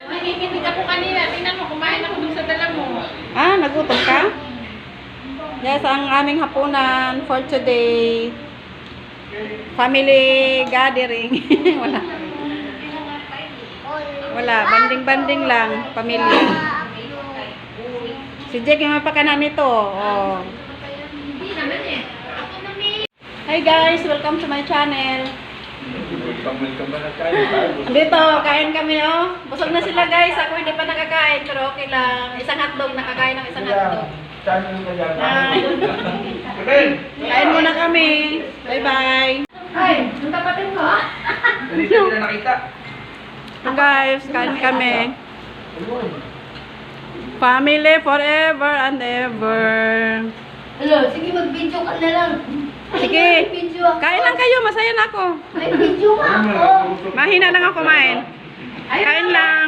Nakikinig ako kanina. Tingnan mo, kumain ako dun sa dala mo. Ah, nagutom ka? Yes, ang aming hapunan for today. Family gathering. Wala. Wala, banding-banding lang, pamilya. Si Jake yung mapakanan nito. Oh. Hi guys, welcome to my channel. Dito, kain kami oh. Busog na sila guys. Ako hindi pa nakakain, pero okay lang. Isang hotdog, nakakain ng isang hotdog. Kain muna kami. Bye-bye. Ay, yung tapatin mo ah. Hindi na nakita. So guys, kain kami. Family forever and ever. Hello, sige mag-video ka na lang. Sige, Video ako. kain lang kayo. Masaya na ako. May video nga ako. Mahina lang ako kumain. Kain lang.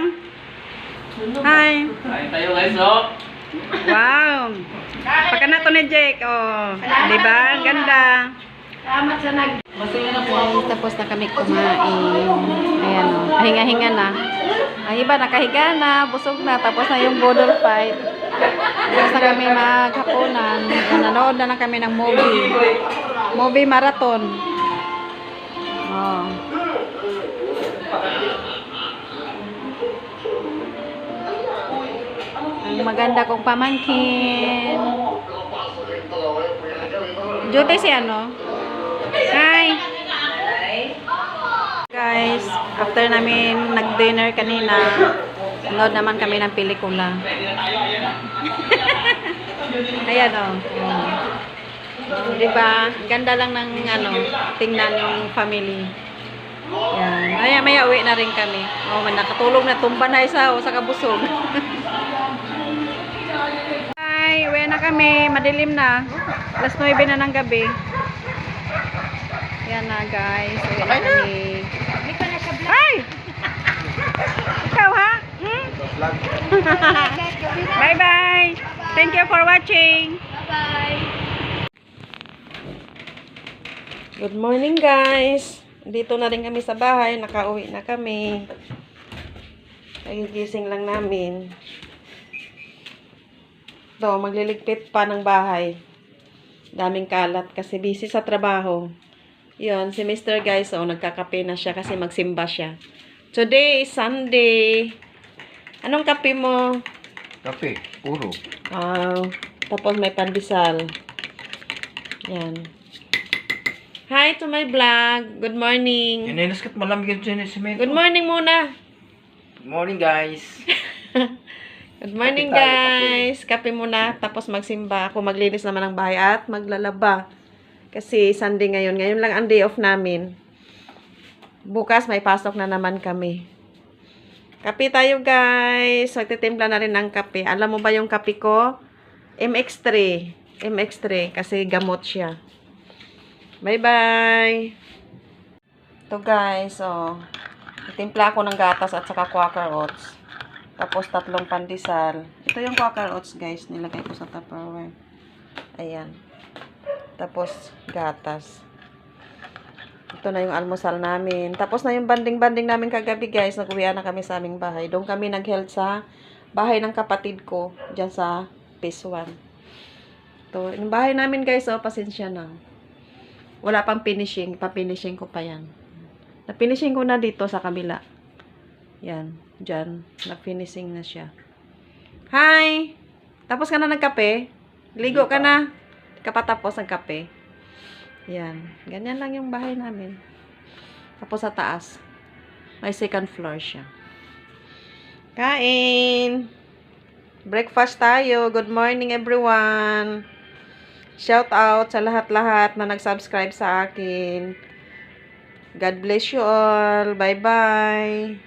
Hi. Kain tayo guys, oh. Wow. Pagka to ni Jake, oh. Diba? Ang ganda. Salamat sa nag... Masaya na po ako. Tapos na kami kumain. Ayan o. Hinga-hinga na. Ang iba nakahiga na, busog na. Tapos na yung bodol fight. Tapos na kami maghapunan. Nanood na lang kami ng movie. Movie marathon. Oh. Ang maganda kong pamangkin. Duty si ano? Hi! Guys, after namin nag-dinner kanina, nanood naman kami ng pelikula. Ayan o. Diba? Ganda lang ng ano, tingnan yung family. Yan. Maya uwi na rin kami. Oh, nakatulog na, tumba na isa o sa kabusog. Hi, uwi na kami. Madilim na. Alas 9 na ng gabi. Yan na guys. Uwi na kami. Ay! Ikaw ha? Hmm? Bye bye. Thank you for watching. Bye-bye. Good morning guys. Dito na rin kami sa bahay. Nakauwi na kami. Kagigising lang namin. Ito, magliligpit pa ng bahay. Daming kalat kasi busy sa trabaho. Yun, si Mr. guys, oh, nagkakape na siya kasi magsimba siya. Today is Sunday. Anong kape mo? Kape, puro. Tapos may pandesal. Yan. Hi to my vlog. Good morning. Inainaskat malamig yung sinemento. Good morning muna. Good morning guys. Good morning Kape tayo, guys. Kape muna. Tapos magsimba. Ako maglinis naman ng bahay at maglalaba. Kasi Sunday ngayon. Ngayon lang ang day off namin. Bukas may pasok na naman kami. Kape tayo guys. Magtitimpla na rin ng kape. Alam mo ba yung kape ko? MX3. MX3 kasi gamot siya. Bye bye. Ito guys. Oh. Itimpla ako ng gatas at saka Quaker Oats. Tapos 3 pandesal. Ito yung Quaker Oats guys. Nilagay ko sa Tupperware. Ayan. Tapos gatas. Ito na yung almusal namin. Tapos na yung banding-banding namin kagabi guys. Nag-uwian na kami sa aming bahay. Doon kami nag-held sa bahay ng kapatid ko. Diyan sa Phase 1. Ito. Yung bahay namin guys. Oh, pasensya na. Wala pang finishing. Pa-finishing ko pa yan. Na-finishing ko na dito sa kabila. Yan. Diyan. Na-finishing na siya. Hi! Tapos ka na nagkape? Ligo ka na? Kapatapos ng kape. Yan. Ganyan lang yung bahay namin. Tapos sa taas. May second floor siya. Kain! Breakfast tayo. Good morning everyone. Shout out sa lahat-lahat na nag-subscribe sa akin. God bless you all. Bye-bye.